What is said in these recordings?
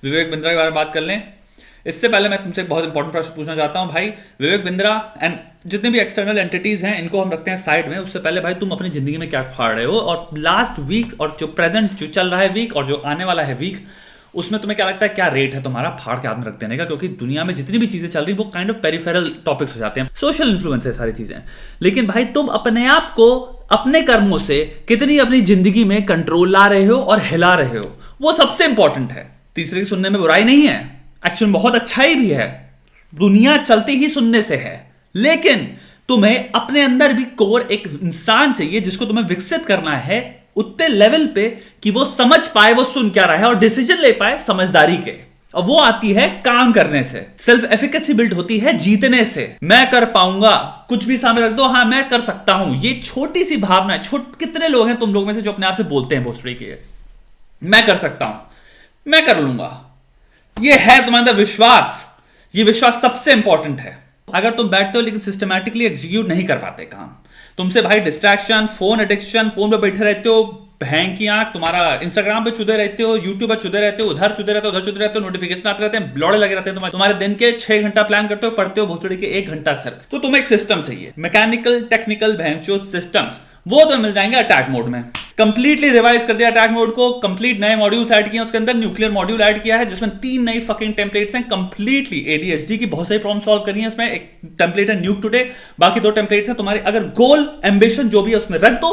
विवेक बिंद्रा के बारे में बात कर लें। इससे पहले मैं तुमसे एक बहुत इंपॉर्टेंट प्रश्न पूछना चाहता हूं भाई। विवेक बिंद्रा एंड जितने भी एक्सटर्नल एंटिटीज हैं इनको हम रखते हैं साइड में। उससे पहले भाई तुम अपनी जिंदगी में क्या फाड़ रहे हो, और लास्ट वीक और जो प्रेजेंट जो चल रहा है वीक और जो आने वाला है वीक, उसमें तुम्हें क्या लगता है क्या रेट है तुम्हारा फाड़ के हाथ में रख देने का? क्योंकि दुनिया में जितनी भी चीजें चल रही वो काइंड ऑफ पेरिफेरल टॉपिक्स हो जाते हैं, सोशल इन्फ्लुएंस है सारी चीजें। लेकिन भाई तुम अपने आप को अपने कर्मों से कितनी अपनी जिंदगी में कंट्रोल ला रहे हो और हिला रहे हो, वो सबसे इंपॉर्टेंट है। तीसरे की सुनने में बुराई नहीं है, एक्चुअली बहुत अच्छाई भी है, दुनिया चलती ही सुनने से है। लेकिन तुम्हें अपने अंदर भी कोर एक इंसान चाहिए जिसको तुम्हें विकसित करना है उतने लेवल पे कि वो समझ पाए वो सुन क्या रहा है और डिसीजन ले पाए समझदारी के। और वो आती है काम करने से, सेल्फ एफिकेसी बिल्ड होती है जीतने से। मैं कर पाऊंगा, कुछ भी सामने रख दो, हाँ मैं कर सकता हूं, ये छोटी सी भावना है। कितने लोग हैं तुम लोग में से जो अपने आप से बोलते हैं भोसड़ी के, मैं कर सकता हूं, मैं कर लूंगा। ये है तुम्हारे अंदर विश्वास, ये विश्वास सबसे इंपॉर्टेंट है। अगर तुम बैठते हो लेकिन सिस्टमैटिकली एग्जीक्यूट नहीं कर पाते काम, तुमसे भाई डिस्ट्रैक्शन, फोन एडिक्शन, फोन पे बैठे रहते हो, भैंक की आंख, तुम्हारा इंस्टाग्राम पे चुदे रहते हो, यूट्यूब पे चुदे रहते हो, उधर चुदे रहते हो, उधर चुदे रहते हो, नोटिफिकेशन आते रहते हैं, ब्लॉड़े लगे रहते हैं तुम्हारे दिन के 6 घंटा प्लान करते हो, पढ़ते हो भोसड़ी के 1 घंटा सर। तो तुम्हें एक सिस्टम चाहिए, मैकेनिकल टेक्निकल भैंचो सिस्टम्स, वो तुम्हें मिल जाएंगे अटैक मोड में। कंप्लीटली रिवाइज कर दिया अटैक मोड को, कंप्लीट नए मॉड्यूल्स ऐड किए, उसके अंदर न्यूक्लियर मॉड्यूल ऐड किया है जिसमें 3 नई फकिंग टेम्पलेट्स हैं। कंप्लीटली एडीएचडी की बहुत सारी प्रॉब्लम सॉल्व करी है इसमें। एक टेम्पलेट है न्यूक टुडे, बाकी 2 टेम्पलेट्स हैं तुम्हारे अगर गोल एम्बिशन जो भी है उसमें रख दो,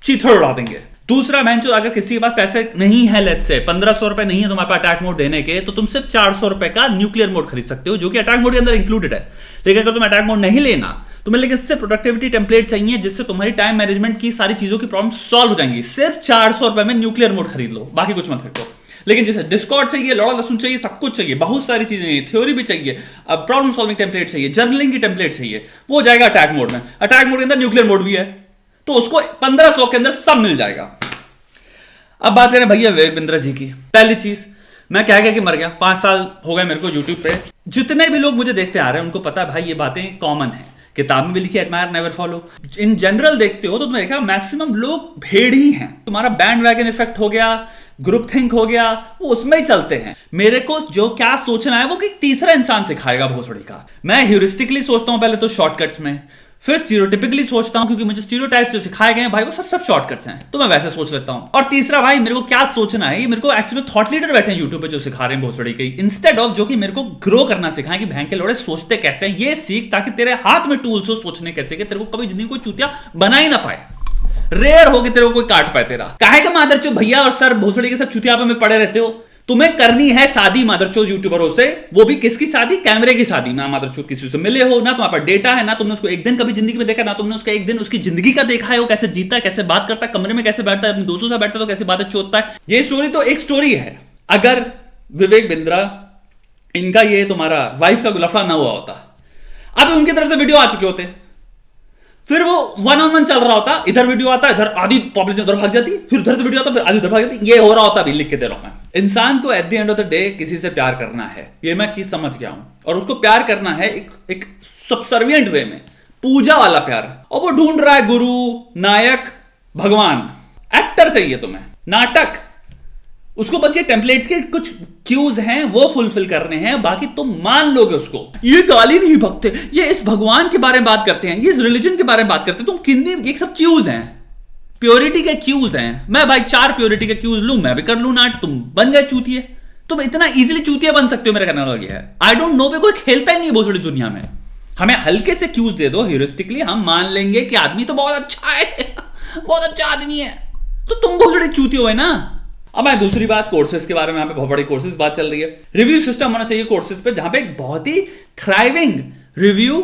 चीथड़ उड़ा देंगे। दूसरा बेंचो, अगर किसी के पास पैसे नहीं है, लेट्स से 1500 रुपए नहीं है तुम्हारे पास अटैक मोड देने के, तो तुम सिर्फ 400 रुपए का न्यूक्लियर मोड खरीद सकते हो जो कि अटैक मोड के अंदर इंक्लूडेड है। लेकिन अगर तुम अटैक मोड नहीं लेना, तुम्हें लेकिन सिर्फ प्रोडक्टिविटी टेम्पलेट चाहिए जिससे तुम्हारी टाइम मैनेजमेंट की सारी चीजों की प्रॉब्लम सॉल्व हो जाएंगी, सिर्फ 400 रुपए में न्यूक्लियर मोड खरीद लो, बाकी कुछ मत खरीदो। लेकिन जैसे डिस्कॉर्ड चाहिए, लौड़ा लहसुन चाहिए, सब कुछ चाहिए, बहुत सारी चीजें चाहिए, थ्योरी भी चाहिए, अब प्रॉब्लम सॉल्विंग टेम्पलेट चाहिए, जर्नलिंग की टेम्पलेट चाहिए, वो जाएगा अटैक मोड में। अटैक मोड के अंदर न्यूक्लियर मोड भी है, तो उसको 1500 के अंदर सब मिल जाएगा। अब बात करें भैया विवेक बिंद्रा जी की। पहली चीज, मैं क्या कि मर गया, 5 साल हो गए मेरे को यूट्यूब पे। जितने भी लोग मुझे देखते आ रहे हैं उनको पता है भाई ये बातें कॉमन है, किताब में भी लिखी admire never follow. In general देखते हो तो तुमने देखा मैक्सिमम लोग भेड़ ही हैं। तुम्हारा बैंड वैगन इफेक्ट हो गया, ग्रुप थिंक हो गया, वो उसमें ही चलते हैं। मेरे को जो क्या सोचना है वो कि तीसरा इंसान सिखाएगा भोसड़ी का। मैं ह्यूरिस्टिकली सोचता हूं पहले तो शॉर्टकट्स में, फिर स्टीरियोटिपिकली सोचता हूं क्योंकि मुझे स्टीरियोटाइप्स जो सिखाए गए हैं भाई वो सब शॉर्टकट्स हैं, तो मैं वैसे सोच लेता हूं। और तीसरा भाई मेरे को क्या सोचना है, ये मेरे को एक्चुअली थॉट लीडर बैठे हैं यूट्यूब पे जो सिखा रहे हैं भोसड़ी के, इंस्टेड ऑफ जो कि मेरे को ग्रो करना सिखाएं कि भैंके लोड़े सोचते कैसे हैं, ये सीख ताकि तेरे हाथ में टूल्स हो सोचने कैसे के, तेरे को कभी जिंदगी कोई चूतिया बना ही ना पाए, रेयर हो कि तेरे को कोई काट पाए तेरा। काहे का मादरचोद भैया और सर भोसड़ी के सब चुतियापे में पड़े रहते हो? तुम्हें करनी है शादी मादरचोद यूट्यूबरों से, वो भी किसकी शादी? कैमरे की शादी। ना मादरचोद किसी से मिले हो, ना तुम्हारे पास डेटा है, ना तुमने उसको एक दिन कभी जिंदगी में देखा, ना तुमने उसका एक दिन उसकी जिंदगी का देखा है, वो कैसे जीता है, कैसे बात करता है, कमरे में कैसे बैठता है, अपने दोस्तों से बैठता है तो कैसे बातें चोदता है। ये स्टोरी तो एक स्टोरी है। अगर विवेक बिंद्रा इनका ये तुम्हारा वाइफ का लफड़ा ना हुआ होता, अब उनकी तरफ से वीडियो आ चुके होते, फिर वो 1-on-1 चल रहा होता, इधर वीडियो आता, इधर आधी पॉपुलेशन उधर भाग जाती, फिर उधर से वीडियो आता, फिर आधी उधर भाग जाती, ये हो रहा होता। अभी लिख के दे रहा हूं मैं। इंसान को at the end of the day किसी से प्यार करना है, ये मैं चीज समझ गया हूं, और उसको प्यार करना है एक सबसर्विएंट वे में, पूजा वाला प्यार। और वो ढूंढ रहा है गुरु, नायक, भगवान, एक्टर चाहिए तुम्हें, नाटक। उसको बस ये टेम्पलेट्स के कुछ क्यूज हैं वो फुलफिल करने हैं, बाकी तुम मान लोगे उसको। ये गाली नहीं बकते, ये इस भगवान के बारे में बात करते हैं, ये इस रिलीजन के बारे में बात करते हैं, तुम किन्नी, ये सब क्यूज हैं, प्योरिटी के क्यूज हैं। मैं भाई 4 प्योरिटी के क्यूज लूं, मैं भी कर लूं नाट, तुम बन गए चूतिए। तुम इतना इजीली चूतिया बन सकते हो, मेरा कहने वाला ये है। आई डोंट नो, कोई खेलता ही नहीं भोसड़ी दुनिया में। हमें हल्के से क्यूज दे दो, ह्यूरिस्टिकली हम मान लेंगे कि आदमी तो बहुत अच्छा है, बहुत अच्छा आदमी है, तो तुम भोसड़ी चूतिए हो ना। अब मैं दूसरी बात कोर्सेज के बारे में, यहाँ पे बहुत बड़ी कोर्सेज बात चल रही है। रिव्यू सिस्टम होना चाहिए कोर्सेज पे, जहां पे एक बहुत ही थ्राइविंग रिव्यू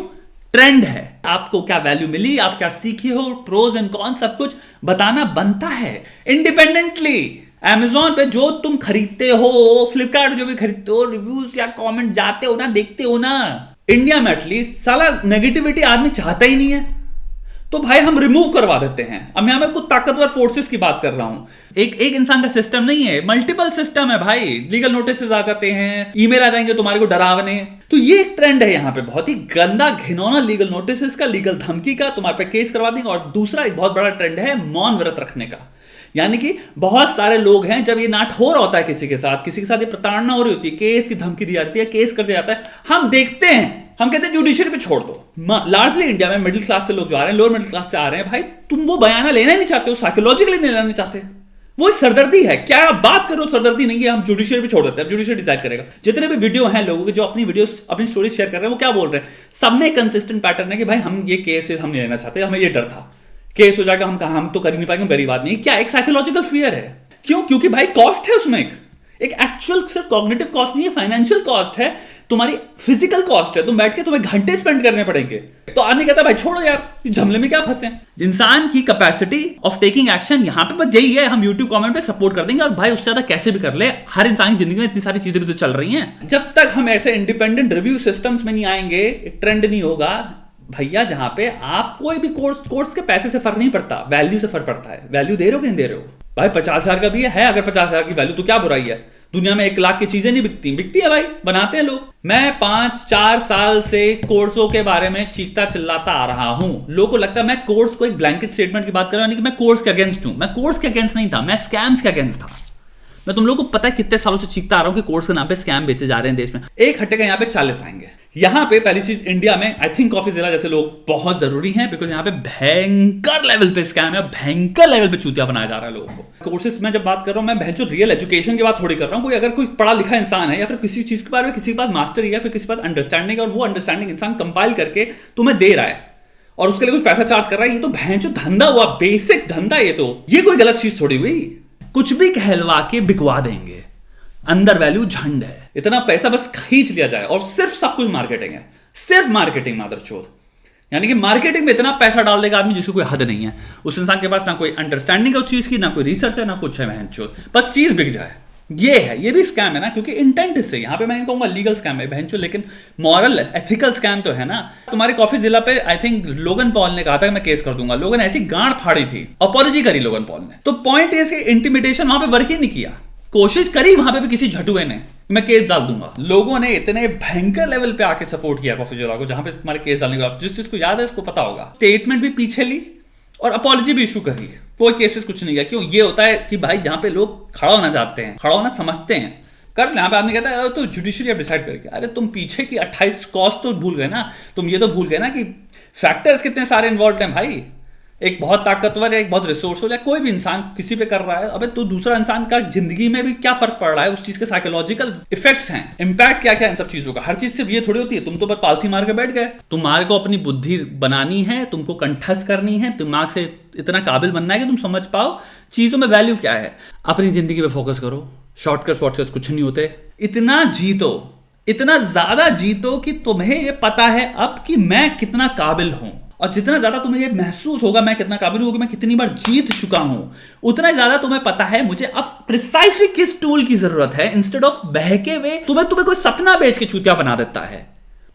ट्रेंड है। आपको क्या वैल्यू मिली, आप क्या सीखे हो, प्रोज एंड कॉन्स सब कुछ बताना बनता है इंडिपेंडेंटली। Amazon पे जो तुम खरीदते हो, फ्लिपकार्ट जो भी खरीदते हो, रिव्यूज या कमेंट जाते हो ना, देखते हो ना, इंडिया में एटलीस्ट साला नेगेटिविटी आदमी चाहता ही नहीं है, तो भाई हम रिमूव करवा देते हैं। अब मैं कुछ ताकतवर फोर्सेस की बात कर रहा हूं, एक इंसान का सिस्टम नहीं है, मल्टीपल सिस्टम है भाई। लीगल नोटिस आ जाते हैं, ईमेल आ जाएंगे तुम्हारे को डरावने, तो ये एक ट्रेंड है यहाँ पे, बहुत ही गंदा घिनौना लीगल नोटिस का, लीगल धमकी का, तुम्हारे पे केस करवा देंगे। और दूसरा एक बहुत बड़ा ट्रेंड है मौन व्रत रखने का, यानी कि बहुत सारे लोग हैं, जब ये नाट हो रहा होता है किसी के साथ ये प्रताड़ना हो रही होती है, केस की धमकी दी जाती है, केस कर दिया जाता है, हम देखते हैं, हम कहते हैं जुडिशरी पे छोड़ दो। लार्जली इंडिया में मिडिल क्लास से लोग जो आ रहे हैं, लोअर मिडिल क्लास से आ रहे हैं, भाई तुम वो बयाना लेना ही नहीं चाहते हो, साइकोलॉजिकली नहीं लेना चाहते, वो एक सरदर्दी है। क्या आप बात करो, सरदर्दी नहीं है, हम जुडिशरी पे छोड़ देते हैं, जुडिशरी डिसाइड करेगा। जितने भी वीडियो हैं लोगों के जो अपनी वीडियोस अपनी स्टोरी शेयर कर रहे हैं, वो क्या बोल रहे हैं, सब में कंसिस्टेंट पैटर्न है कि भाई हम ये केस हम नहीं लेना चाहते, हमें ये डर था केस हो जाएगा, हम तो कर ही नहीं पाएंगे, गरीब आदमी। क्या एक साइकोलॉजिकल फियर है, क्यों? क्योंकि भाई कॉस्ट है उसमें, एक एक्चुअल सिर्फ कॉग्निटिव कॉस्ट नहीं है, फाइनेंशियल कॉस्ट है, तुम्हारी फिजिकल कॉस्ट है, तुम बैठ के तुम्हें घंटे स्पेंड करने पड़ेंगे। तो आदमी कहता है भाई छोड़ो यार, झमले में क्या फंसे। इंसान की कैपेसिटी ऑफ टेकिंग एक्शन यहाँ पे बस यही है, हम यूट्यूब कमेंट पे सपोर्ट कर देंगे और भाई उससे ज्यादा कैसे भी कर ले। हर इंसान की जिंदगी में इतनी सारी चीजें भी तो चल रही हैं। जब तक हम ऐसे इंडिपेंडेंट रिव्यू सिस्टम्स में नहीं आएंगे, ट्रेंड नहीं होगा भैया, जहां पे आप कोई भी कोर्स के पैसे से फर्क नहीं पड़ता, वैल्यू से फर्क पड़ता है। वैल्यू दे रहे हो कि नहीं दे रहे हो? भाई 50,000 का भी है, अगर 50,000 की वैल्यू तो क्या बुराई है? दुनिया में 1 लाख की चीजें नहीं बिकती है भाई, बनाते हैं लोग। मैं 5-4 साल से कोर्सों के बारे में चीखता चिल्लाता आ रहा हूं। लोगों को लगता है मैं कोर्स को एक ब्लैंकेट स्टेटमेंट की बात कर रहा हूं, कि मैं कोर्स के अगेंस्ट हूं। मैं कोर्स के अगेंस्ट नहीं था, मैं स्कैम्स के अगेंस्ट था। मैं तुम लोगों को पता है कितने सालों से चीखता आ रहा हूं कि कोर्स के नाम पे स्कैम बेचे जा रहे हैं देश में। एक हटेगा यहाँ पे 40 आएंगे। यहाँ पे पहली चीज, इंडिया में आई थिंक कॉफी जिला जैसे लोग बहुत जरूरी हैं, बिकॉज यहाँ पे भयंकर लेवल पे स्कैम है, भयंकर लेवल पे चूतिया बनाया जा रहा है लोगों को। कोर्सेज में जब बात कर रहा हूं, मैं भैंचो रियल एजुकेशन की बात थोड़ी कर रहा हूं। कोई अगर कोई पढ़ा लिखा इंसान है या फिर किसी चीज के बारे में किसी के पास मास्टरी है, फिर किसी के पास अंडरस्टैंडिंग है, और वो अंडरस्टैंडिंग इंसान कंपाइल करके तुम्हें दे रहा है और उसके लिए कुछ पैसा चार्ज कर रहा है, ये तो भैंचो धंधा हुआ, बेसिक धंधा। ये कोई गलत चीज थोड़ी हुई। कुछ भी कहलवा के बिकवा देंगे, अंदर वैल्यू झंड है, इतना पैसा बस खींच लिया जाए, और सिर्फ सब कुछ मार्केटिंग है, सिर्फ मार्केटिंग मादरचोद। यानी कि मार्केटिंग में इतना पैसा डाल देगा आदमी जिसको कोई हद नहीं है। उस इंसान के पास ना कोई अंडरस्टैंडिंग है उस चीज की, ना कोई रिसर्च है, ना कुछ है, भैंचोद बस चीज बिक जाए। ये है, ये भी स्कैम है ना, क्योंकि इंटेंट इससे, यहाँ पे मैं नहीं कहूंगा लीगल स्कैम है भैंचो, लेकिन मॉरल एथिकल स्कैम तो है ना। तुम्हारे कॉफी जिला पे आई थिंक लोगन पॉल ने कहा था कि मैं केस कर दूंगा। लोगन ऐसी गांड फाड़ी थी, अपॉलॉजी करी लोगन पॉल ने। तो पॉइंट ये इंटिमिडेशन वहां पे वर्क ही नहीं किया, कोशिश करी वहां पे भी किसी झटुए ने, मैं केस डाल दूंगा। लोगों ने इतने भयंकर लेवल पे आके सपोर्ट किया कॉफी जिला को, जहां पे तुम्हारे केस डालने के बाद, जिस चीज को याद है उसको पता होगा, स्टेटमेंट भी पीछे ली और अपॉलॉजी भी इशू करी, कोई केसेस कुछ नहीं है। क्यों? ये होता है कि भाई जहां पे लोग खड़ा होना चाहते हैं, खड़ा होना समझते हैं, कर यहाँ पे आदमी कहता है तो जुडिशरी अब डिसाइड करके। अरे तुम पीछे की 28 कॉस्ट तो भूल गए ना, तुम ये तो भूल गए ना कि फैक्टर्स कितने सारे इन्वॉल्व हैं भाई। एक बहुत ताकतवर है, एक बहुत रिसोर्सफुल है, कोई भी इंसान किसी पे कर रहा है, अबे तो दूसरा इंसान का जिंदगी में भी क्या फर्क पड़ रहा है, उस चीज के साइकोलॉजिकल इफेक्ट्स हैं, इंपैक्ट क्या क्या इन सब चीजों का। हर चीज सिर्फ ये थोड़ी होती है तुम तो बस पालथी मार के बैठ गए। तुम्हारे को अपनी बुद्धि बनानी है, तुमको कंठस्थ करनी है, दिमाग से इतना काबिल बनना है कि तुम समझ पाओ चीजों में वैल्यू क्या है। अपनी जिंदगी पे फोकस करो, शॉर्टकट्स कुछ नहीं होते। इतना जीतो, इतना ज्यादा जीतो कि तुम्हें ये पता है अब कि मैं कितना काबिल हूं, और जितना ज्यादा तुम्हें ये महसूस होगा मैं कितना काबिल हूं, मैं कितनी बार जीत चुका हूं, उतना ज्यादा तुम्हें पता है मुझे अब प्रिसाइसली किस टूल की जरूरत है। इंस्टेड ऑफ बहके हुए तुम्हें कोई सपना बेच के चूतिया बना देता है,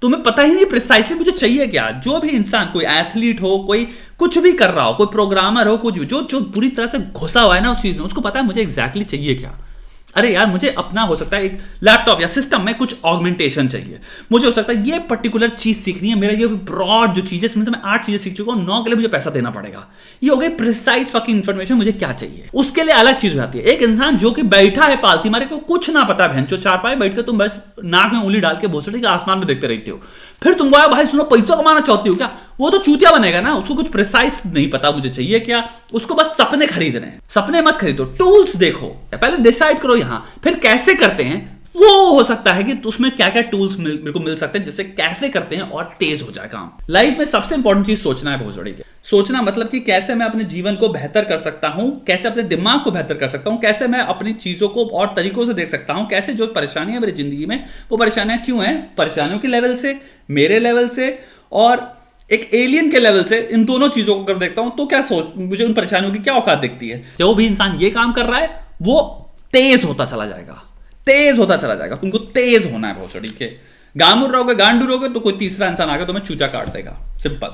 तुम्हें पता ही नहीं प्रिसाइसली मुझे चाहिए क्या। जो भी इंसान, कोई एथलीट हो, कोई कुछ भी कर रहा हो, कोई प्रोग्रामर हो, कुछ भी जो पूरी तरह से घुसा हुआ है ना उस चीज में, उसको पता है मुझे एग्जैक्टली चाहिए क्या। अरे यार मुझे अपना हो सकता है एक लैपटॉप या सिस्टम में कुछ ऑगमेंटेशन चाहिए, मुझे हो सकता है ये पर्टिकुलर चीज सीखनी है, मेरा ये ब्रॉड जो चीजें, इसमें से मैं 8 चीजें सीख चुका हूं, 9 के लिए मुझे पैसा देना पड़ेगा। ये हो गई प्रिसाइज फकिंग इन्फॉर्मेशन, मुझे क्या चाहिए उसके लिए अलग चीज हो जाती है। एक इंसान जो कि बैठा है पालती मारे को कुछ ना पता, भैंचो चारपाई बैठ के तुम बस नाक में उंगली डाल के भोसड़ी के आसमान में देखते रहते हो, फिर तुमको आया भाई सुनो पैसा कमाना चाहती हो क्या, वो तो चूतिया बनेगा ना। उसको कुछ प्रिसाइज नहीं पता मुझे चाहिए क्या, उसको बस सपने खरीदने हैं। सपने मत खरीदो, टूल्स देखो, पहले डिसाइड करो यहां, फिर कैसे करते हैं वो हो सकता है कि उसमें क्या क्या टूल्स मेरे को मिल सकते हैं जिससे कैसे करते हैं और तेज हो जाए काम। लाइफ में सबसे इंपॉर्टेंट चीज सोचना है भोसड़ी के। सोचना मतलब कि कैसे मैं अपने जीवन को बेहतर कर सकता हूं, कैसे अपने दिमाग को बेहतर कर सकता हूं, कैसे मैं अपनी चीजों को और तरीकों से देख सकता हूं, कैसे जो परेशानियां मेरी जिंदगी में, वो परेशानियां क्यों हैं, परेशानियों के लेवल से, मेरे लेवल से और एक एलियन के लेवल से, इन दोनों चीजों को कर देखता हूं तो क्या सोच, मुझे उन परेशानियों की क्या औकात दिखती है। जो भी इंसान ये काम कर रहा है वो तेज होता चला जाएगा, तेज होता चला जाएगा। तुमको तेज होना है भोसड़ी के। गांडू रहोगे तो कोई तीसरा इंसान आकर तुम्हें चूचा काट देगा, सिंपल।